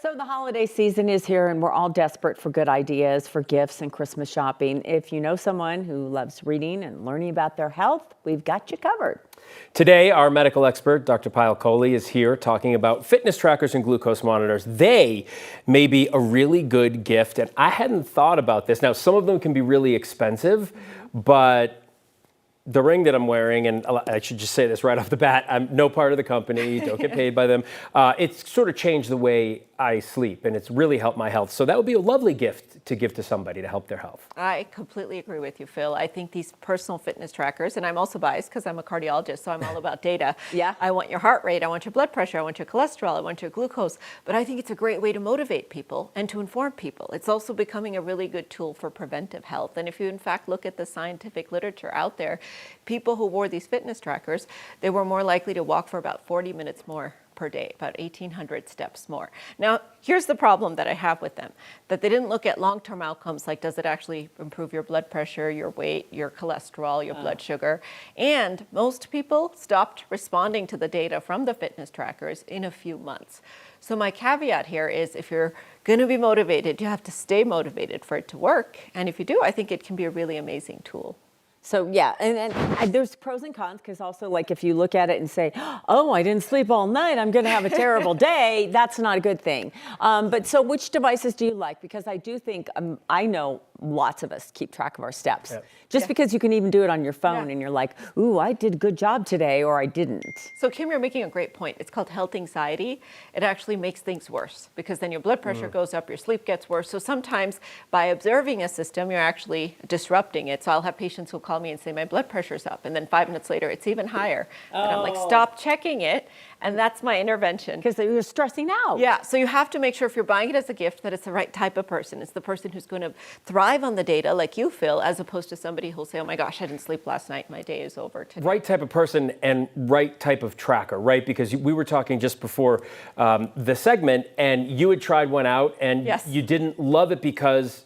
So the holiday season is here and we're all desperate for good ideas for gifts and Christmas shopping. If you know someone who loves reading and learning about their health, we've got you covered. Today, our medical expert, Dr. Payal Kohli, is here talking about fitness trackers and glucose monitors. They may be a really good gift, and I hadn't thought about this. Now, some of them can be really expensive, but the ring that I'm wearing, and I should just say this right off the bat, I'm no part of the company, don't get paid by them. It's sort of changed the way I sleep, and it's really helped my health. So that would be a lovely gift to give to somebody to help their health. I completely agree with you, Phil. I think these personal fitness trackers, and I'm also biased because I'm a cardiologist, so I'm all about data. Yeah. I want your heart rate, I want your blood pressure, I want your cholesterol, I want your glucose, but I think it's a great way to motivate people and to inform people. It's also becoming a really good tool for preventive health. And if you in fact look at the scientific literature out there, people who wore these fitness trackers, they were more likely to walk for about 40 minutes more per day, about 1,800 steps more. Now, here's the problem that I have with them, that they didn't look at long-term outcomes like does it actually improve your blood pressure, your weight, your cholesterol, your blood sugar, and most people stopped responding to the data from the fitness trackers in a few months. So my caveat here is if you're going to be motivated, you have to stay motivated for it to work, and if you do, I think it can be a really amazing tool. So yeah, and there's pros and cons because also like if you look at it and say, oh, I didn't sleep all night, I'm going to have a terrible day, that's not a good thing. But so which devices do you like? Because I do think, I know lots of us keep track of our steps. Yep. Just because you can even do it on your phone and you're like, ooh, I did a good job today or I didn't. So Kim, you're making a great point. It's called health anxiety. It actually makes things worse because then your blood pressure goes up, your sleep gets worse. So sometimes by observing a system, you're actually disrupting it. So I'll have patients who call me and say, my blood pressure's up. And then 5 minutes later, it's even higher. And I'm like, stop checking it. And that's my intervention. Because you're stressing out. Yeah, so you have to make sure if you're buying it as a gift that it's the right type of person. It's the person who's going to thrive on the data like you, Phil, as opposed to somebody who'll say, oh my gosh, I didn't sleep last night, my day is over today. Right type of person and right type of tracker, right? Because we were talking just before the segment, and you had tried one out, and you didn't love it because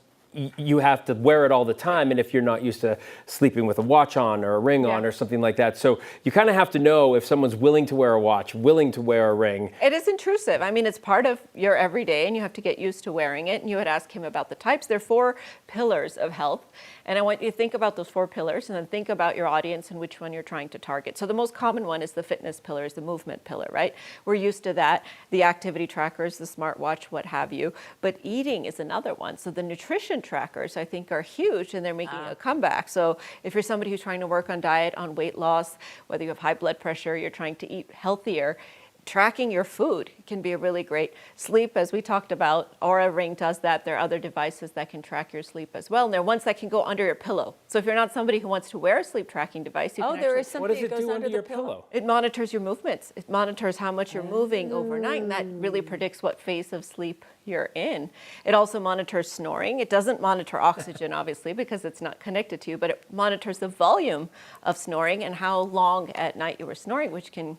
you have to wear it all the time, and if you're not used to sleeping with a watch on or a ring on or something like that. So you kind of have to know if someone's willing to wear a watch, willing to wear a ring. It is intrusive. I mean, it's part of your everyday, and you have to get used to wearing it. And you had asked him about the types. There are 4 pillars of health, and I want you to think about those 4 pillars and then think about your audience and which one you're trying to target. So the most common one is the fitness pillar, is the movement pillar, right? We're used to that, the activity trackers, the smartwatch, what have you. But eating is another one. So the nutrition trackers, I think, are huge, and they're making a comeback. So if you're somebody who's trying to work on diet, on weight loss, whether you have high blood pressure, you're trying to eat healthier, tracking your food can be a really great. Sleep, as we talked about, Oura Ring does that. There are other devices that can track your sleep as well. And there are ones that can go under your pillow. So if you're not somebody who wants to wear a sleep tracking device, you can there is something what does it that goes do under your the pillow? It monitors your movements. It monitors how much you're moving overnight, and that really predicts what phase of sleep you're in. It also monitors snoring. It doesn't monitor oxygen, obviously, because it's not connected to you, but it monitors the volume of snoring and how long at night you were snoring, which can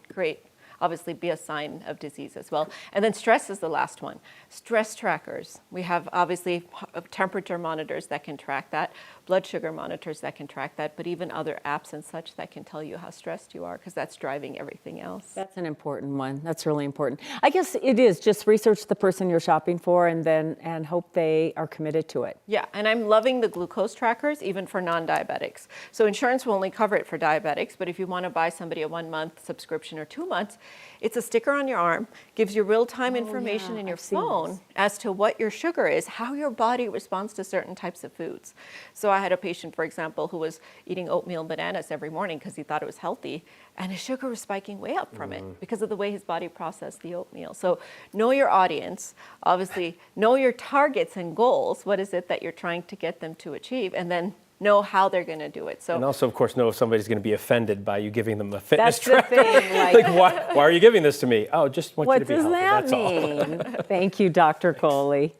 obviously be a sign of disease as well. And then stress is the last one. Stress trackers. We have obviously temperature monitors that can track that, blood sugar monitors that can track that, but even other apps and such that can tell you how stressed you are, because that's driving everything else. That's an important one. That's really important. I guess it is just research the person you're shopping for and hope they are committed to it. Yeah, and I'm loving the glucose trackers even for non-diabetics. So insurance will only cover it for diabetics, but if you want to buy somebody a 1-month subscription or 2 months, it's a sticker on your arm, gives you real-time information in your phone as to what your sugar is, how your body responds to certain types of foods. So I had a patient, for example, who was eating oatmeal and bananas every morning because he thought it was healthy, and his sugar was spiking way up from it because of the way his body processed the oatmeal. So know your audience, obviously know your targets and goals. What is it that you're trying to get them to achieve? And then know how they're going to do it. So, and also, of course, know if somebody's going to be offended by you giving them a fitness That's tracker. the thing. Like, why are you giving this to me? Oh, just want you to be healthy. What does that That's all. mean? Thank you, Dr. Kohli.